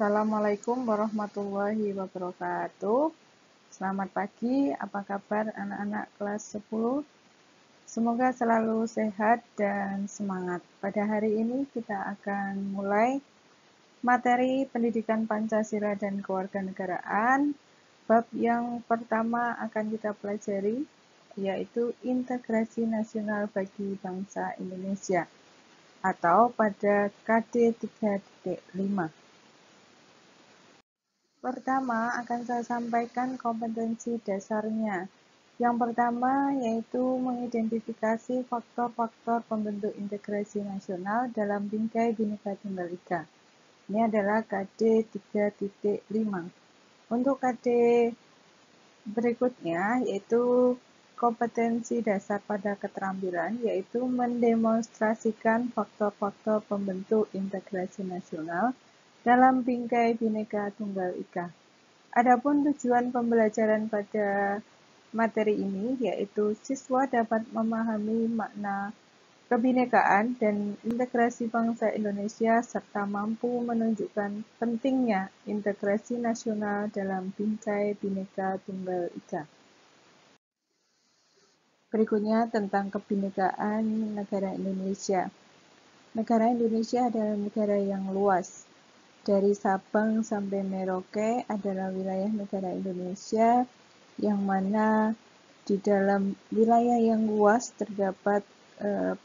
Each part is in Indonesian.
Assalamualaikum warahmatullahi wabarakatuh. Selamat pagi, apa kabar anak-anak kelas 10? Semoga selalu sehat dan semangat. Pada hari ini kita akan mulai materi pendidikan Pancasila dan Kewarganegaraan. Bab yang pertama akan kita pelajari yaitu integrasi nasional bagi bangsa Indonesia atau pada KD 3.5. Pertama, akan saya sampaikan kompetensi dasarnya. Yang pertama yaitu mengidentifikasi faktor-faktor pembentuk integrasi nasional dalam bingkai Bhinneka Tunggal Ika. Ini adalah KD 3.5. Untuk KD berikutnya yaitu kompetensi dasar pada keterampilan, yaitu mendemonstrasikan faktor-faktor pembentuk integrasi nasional dalam bingkai Bhinneka Tunggal Ika. Adapun tujuan pembelajaran pada materi ini yaitu siswa dapat memahami makna kebinekaan dan integrasi bangsa Indonesia serta mampu menunjukkan pentingnya integrasi nasional dalam bingkai Bhinneka Tunggal Ika. Berikutnya tentang kebinekaan negara Indonesia. Negara Indonesia adalah negara yang luas. Dari Sabang sampai Merauke adalah wilayah negara Indonesia yang mana di dalam wilayah yang luas terdapat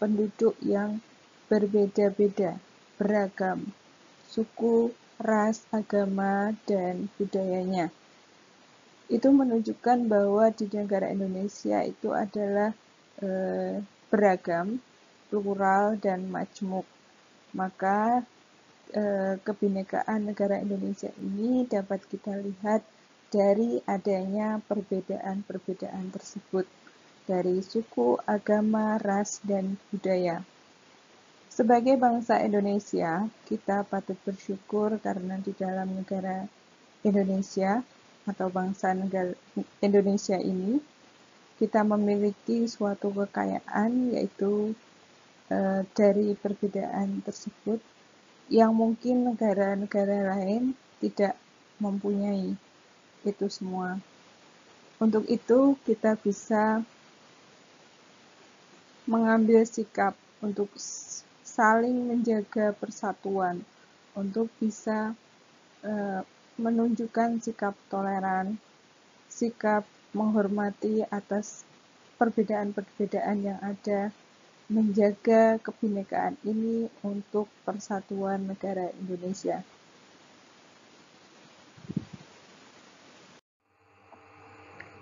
penduduk yang berbeda-beda, beragam, suku, ras, agama, dan budayanya. Itu menunjukkan bahwa di negara Indonesia itu adalah beragam, plural, dan majmuk. Maka kebinekaan negara Indonesia ini dapat kita lihat dari adanya perbedaan-perbedaan tersebut dari suku, agama, ras, dan budaya. Sebagai bangsa Indonesia, kita patut bersyukur karena di dalam negara Indonesia atau bangsa negara Indonesia ini kita memiliki suatu kekayaan yaitu dari perbedaan tersebut yang mungkin negara-negara lain tidak mempunyai itu semua. Untuk itu kita bisa mengambil sikap untuk saling menjaga persatuan, untuk bisa menunjukkan sikap toleran, sikap menghormati atas perbedaan-perbedaan yang ada, menjaga kebinekaan ini untuk persatuan negara Indonesia.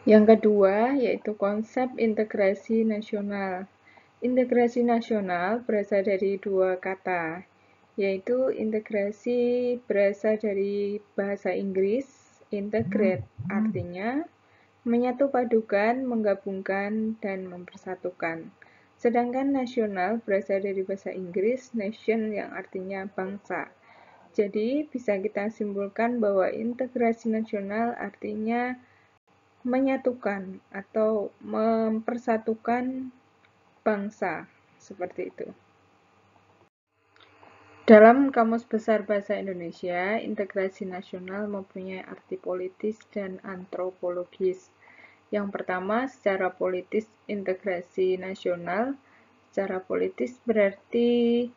Yang kedua yaitu konsep integrasi nasional. Integrasi nasional berasal dari dua kata, yaitu integrasi berasal dari bahasa Inggris, integrate, artinya menyatu padukan, menggabungkan, dan mempersatukan. Sedangkan nasional berasal dari bahasa Inggris, nation, yang artinya bangsa. Jadi, bisa kita simpulkan bahwa integrasi nasional artinya menyatukan atau mempersatukan bangsa, seperti itu. Dalam Kamus Besar Bahasa Indonesia, integrasi nasional mempunyai arti politis dan antropologis. Yang pertama, secara politis, integrasi nasional secara politis berarti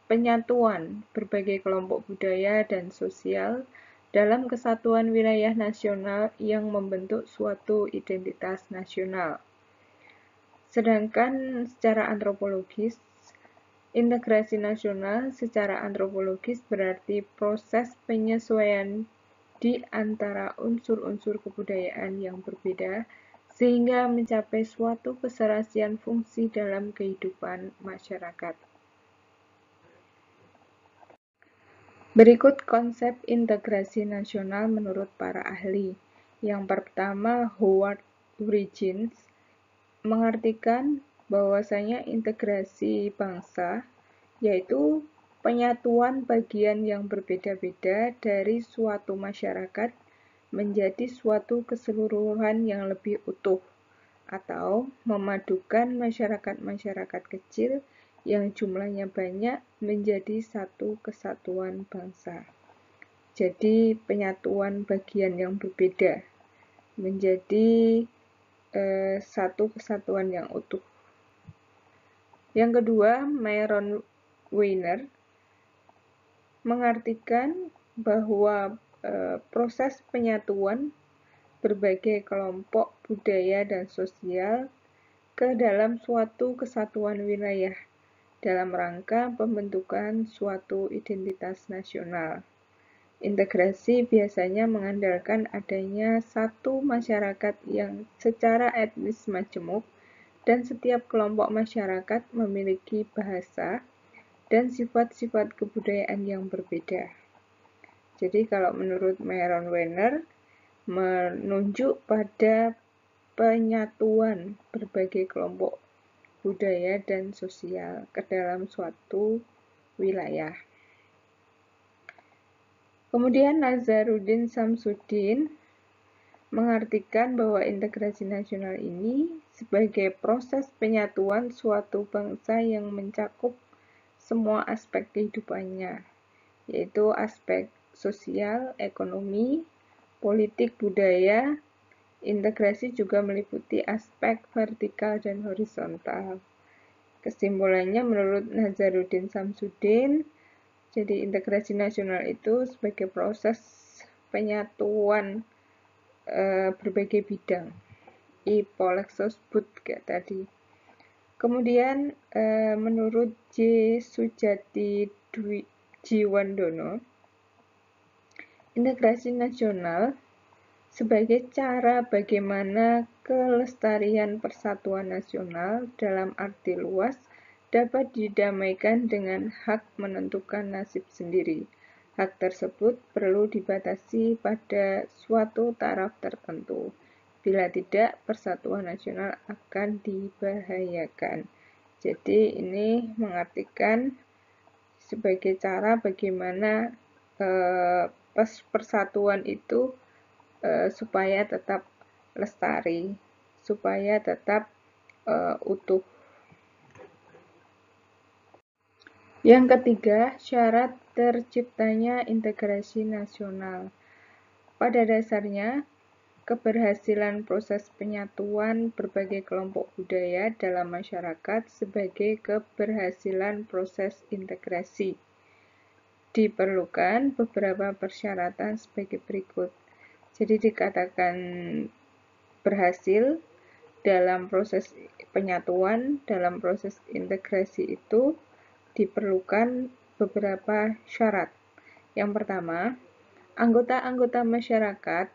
penyatuan berbagai kelompok budaya dan sosial dalam kesatuan wilayah nasional yang membentuk suatu identitas nasional. Sedangkan secara antropologis, integrasi nasional secara antropologis berarti proses penyesuaian di antara unsur-unsur kebudayaan yang berbeda sehingga mencapai suatu keserasian fungsi dalam kehidupan masyarakat. Berikut konsep integrasi nasional menurut para ahli. Yang pertama, Howard Hughes mengartikan bahwasanya integrasi bangsa yaitu penyatuan bagian yang berbeda-beda dari suatu masyarakat menjadi suatu keseluruhan yang lebih utuh, atau memadukan masyarakat-masyarakat kecil yang jumlahnya banyak menjadi satu kesatuan bangsa. jadi penyatuan bagian yang berbeda menjadi satu kesatuan yang utuh. Yang kedua, Myron Weiner mengartikan bahwa proses penyatuan berbagai kelompok budaya dan sosial ke dalam suatu kesatuan wilayah dalam rangka pembentukan suatu identitas nasional. Integrasi biasanya mengandalkan adanya satu masyarakat yang secara etnis majemuk dan setiap kelompok masyarakat memiliki bahasa dan sifat-sifat kebudayaan yang berbeda. Jadi kalau menurut Myron Weiner, menunjuk pada penyatuan berbagai kelompok budaya dan sosial ke dalam suatu wilayah. Kemudian Nazaruddin Samsudin mengartikan bahwa integrasi nasional ini sebagai proses penyatuan suatu bangsa yang mencakup semua aspek kehidupannya, yaitu aspek sosial, ekonomi, politik, budaya. Integrasi juga meliputi aspek vertikal dan horizontal. Kesimpulannya menurut Nazaruddin Samsudin, jadi integrasi nasional itu sebagai proses penyatuan berbagai bidang. Polexos sebut kayak tadi. Kemudian menurut J. Sujati Jiwandono, integrasi nasional sebagai cara bagaimana kelestarian persatuan nasional dalam arti luas dapat didamaikan dengan hak menentukan nasib sendiri. Hak tersebut perlu dibatasi pada suatu taraf tertentu. Bila tidak, persatuan nasional akan dibahayakan. Jadi ini mengartikan sebagai cara bagaimana persatuan itu supaya tetap lestari, supaya tetap utuh. Yang ketiga, syarat terciptanya integrasi nasional. Pada dasarnya, keberhasilan proses penyatuan berbagai kelompok budaya dalam masyarakat sebagai keberhasilan proses integrasi. Diperlukan beberapa persyaratan sebagai berikut. Jadi dikatakan berhasil dalam proses penyatuan, dalam proses integrasi itu diperlukan beberapa syarat. Yang pertama, anggota-anggota masyarakat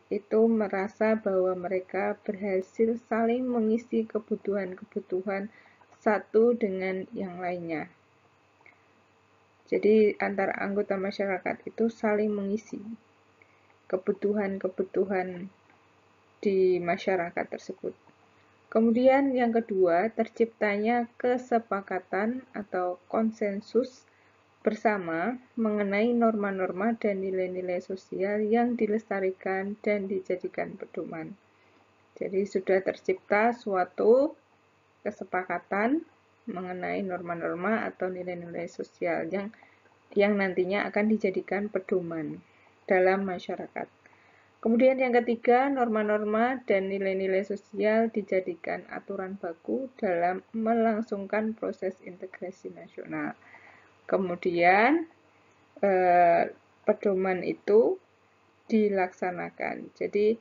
itu merasa bahwa mereka berhasil saling mengisi kebutuhan-kebutuhan satu dengan yang lainnya. Jadi antara anggota masyarakat itu saling mengisi kebutuhan-kebutuhan di masyarakat tersebut. Kemudian yang kedua, terciptanya kesepakatan atau konsensus bersama mengenai norma-norma dan nilai-nilai sosial yang dilestarikan dan dijadikan pedoman. Jadi sudah tercipta suatu kesepakatan mengenai norma-norma atau nilai-nilai sosial yang nantinya akan dijadikan pedoman dalam masyarakat. Kemudian yang ketiga, norma-norma dan nilai-nilai sosial dijadikan aturan baku dalam melangsungkan proses integrasi nasional. Kemudian pedoman itu dilaksanakan. Jadi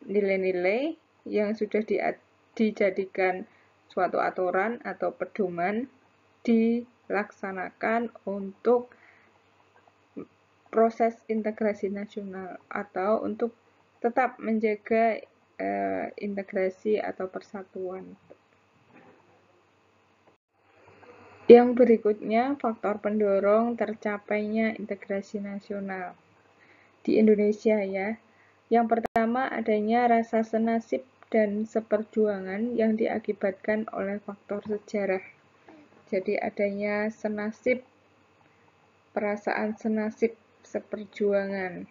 nilai-nilai yang sudah dijadikan suatu aturan atau pedoman dilaksanakan untuk proses integrasi nasional atau untuk tetap menjaga integrasi atau persatuan. Yang berikutnya, faktor pendorong tercapainya integrasi nasional di Indonesia ya. Yang pertama, adanya rasa senasib dan seperjuangan yang diakibatkan oleh faktor sejarah. Jadi adanya senasib, perasaan senasib, seperjuangan.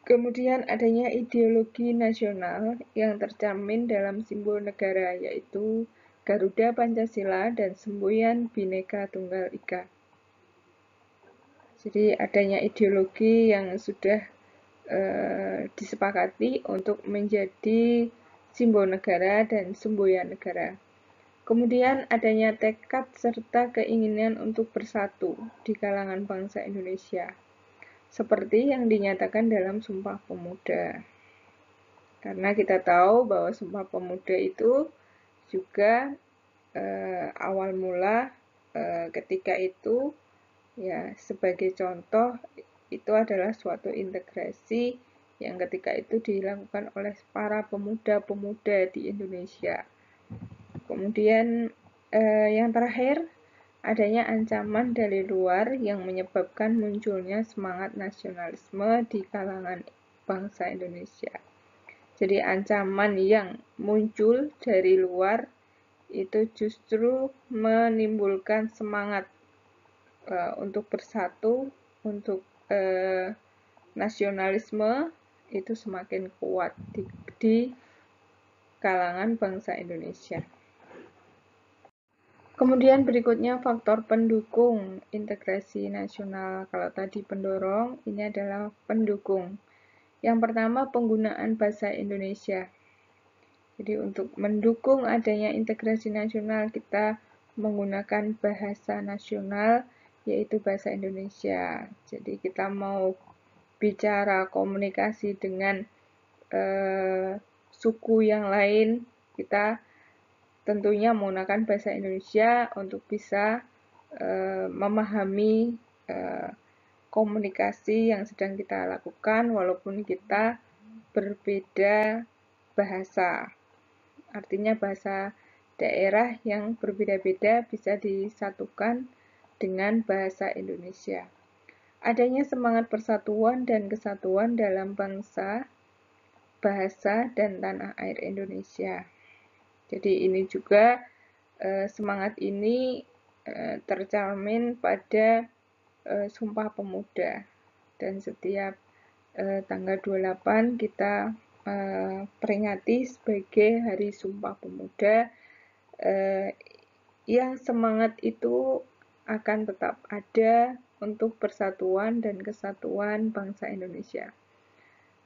Kemudian adanya ideologi nasional yang tercermin dalam simbol negara, yaitu Garuda Pancasila dan semboyan Bhinneka Tunggal Ika. Jadi adanya ideologi yang sudah disepakati untuk menjadi simbol negara dan semboyan negara. Kemudian adanya tekad serta keinginan untuk bersatu di kalangan bangsa Indonesia, seperti yang dinyatakan dalam Sumpah Pemuda. Karena kita tahu bahwa Sumpah Pemuda itu juga awal mula ketika itu ya sebagai contoh itu adalah suatu integrasi yang ketika itu dilakukan oleh para pemuda-pemuda di Indonesia. Kemudian yang terakhir, adanya ancaman dari luar yang menyebabkan munculnya semangat nasionalisme di kalangan bangsa Indonesia. Jadi ancaman yang muncul dari luar itu justru menimbulkan semangat untuk bersatu, untuk nasionalisme itu semakin kuat di kalangan bangsa Indonesia. Kemudian berikutnya faktor pendukung integrasi nasional. Kalau tadi pendorong, ini adalah pendukung. Yang pertama, penggunaan bahasa Indonesia. Jadi untuk mendukung adanya integrasi nasional, kita menggunakan bahasa nasional, yaitu bahasa Indonesia. Jadi kita mau bicara komunikasi dengan suku yang lain, kita tentunya menggunakan bahasa Indonesia untuk bisa memahami komunikasi yang sedang kita lakukan walaupun kita berbeda bahasa. Artinya bahasa daerah yang berbeda-beda bisa disatukan dengan bahasa Indonesia. Adanya semangat persatuan dan kesatuan dalam bangsa, bahasa, dan tanah air Indonesia. Jadi ini juga semangat ini tercermin pada Sumpah Pemuda. Dan setiap tanggal 28 kita peringati sebagai Hari Sumpah Pemuda. Yang semangat itu akan tetap ada untuk persatuan dan kesatuan bangsa Indonesia.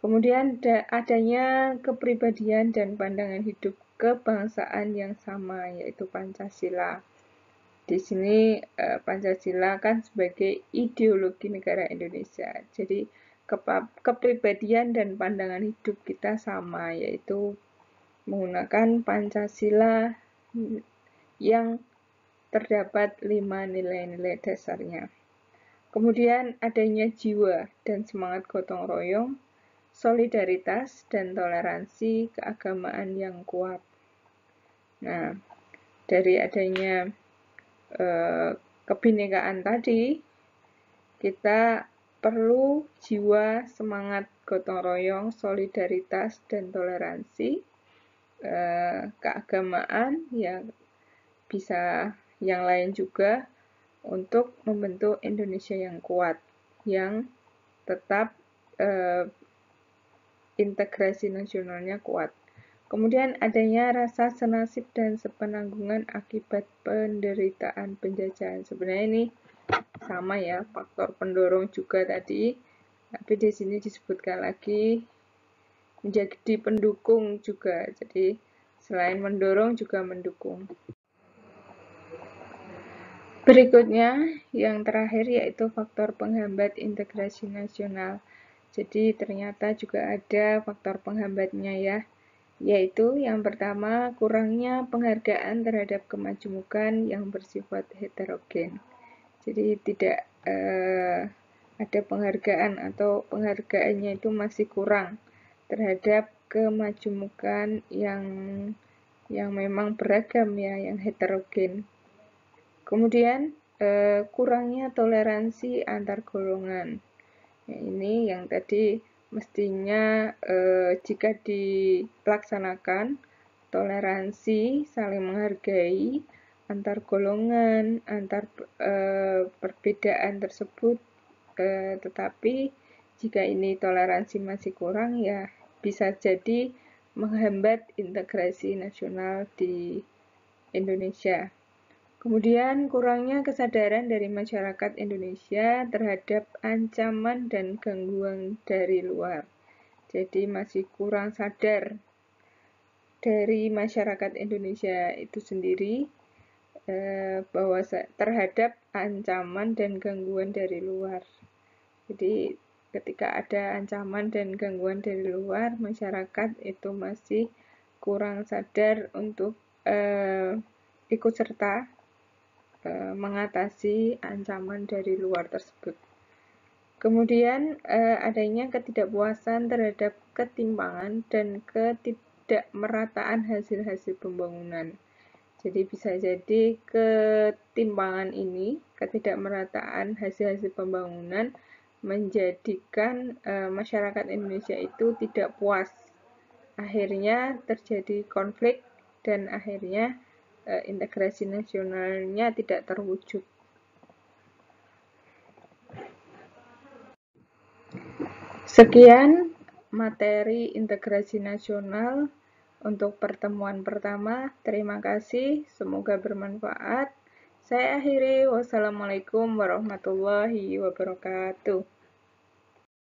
Kemudian adanya kepribadian dan pandangan hidup kebangsaan yang sama, yaitu Pancasila. Di sini Pancasila kan sebagai ideologi negara Indonesia. Jadi kepribadian dan pandangan hidup kita sama, yaitu menggunakan Pancasila yang terdapat 5 nilai-nilai dasarnya. Kemudian adanya jiwa dan semangat gotong royong, solidaritas dan toleransi keagamaan yang kuat. Nah, dari adanya kebinekaan tadi, kita perlu jiwa, semangat gotong royong, solidaritas dan toleransi, keagamaan yang bisa yang lain juga untuk membentuk Indonesia yang kuat, yang tetap integrasi nasionalnya kuat. Kemudian adanya rasa senasib dan sepenanggungan akibat penderitaan penjajahan. Sebenarnya ini sama ya, faktor pendorong juga tadi, tapi di sini disebutkan lagi menjadi pendukung juga. Jadi selain mendorong juga mendukung. Berikutnya, yang terakhir yaitu faktor penghambat integrasi nasional. Jadi ternyata juga ada faktor penghambatnya ya, yaitu yang pertama kurangnya penghargaan terhadap kemajemukan yang bersifat heterogen. Jadi tidak ada penghargaan atau penghargaannya itu masih kurang terhadap kemajemukan yang memang beragam ya, yang heterogen. Kemudian kurangnya toleransi antar golongan. Ya, ini yang tadi mestinya jika dilaksanakan toleransi, saling menghargai antar golongan, antar perbedaan tersebut, tetapi jika ini toleransi masih kurang ya bisa jadi menghambat integrasi nasional di Indonesia. Kemudian kurangnya kesadaran dari masyarakat Indonesia terhadap ancaman dan gangguan dari luar. Jadi masih kurang sadar dari masyarakat Indonesia itu sendiri bahwa terhadap ancaman dan gangguan dari luar. Jadi ketika ada ancaman dan gangguan dari luar, masyarakat itu masih kurang sadar untuk ikut serta mengatasi ancaman dari luar tersebut. Kemudian adanya ketidakpuasan terhadap ketimpangan dan ketidakmerataan hasil-hasil pembangunan. Jadi bisa jadi ketimpangan ini, ketidakmerataan hasil-hasil pembangunan menjadikan masyarakat Indonesia itu tidak puas. Akhirnya terjadi konflik dan akhirnya integrasi nasionalnya tidak terwujud. Sekian materi integrasi nasional untuk pertemuan pertama. Terima kasih, semoga bermanfaat. Saya akhiri, wassalamualaikum warahmatullahi wabarakatuh.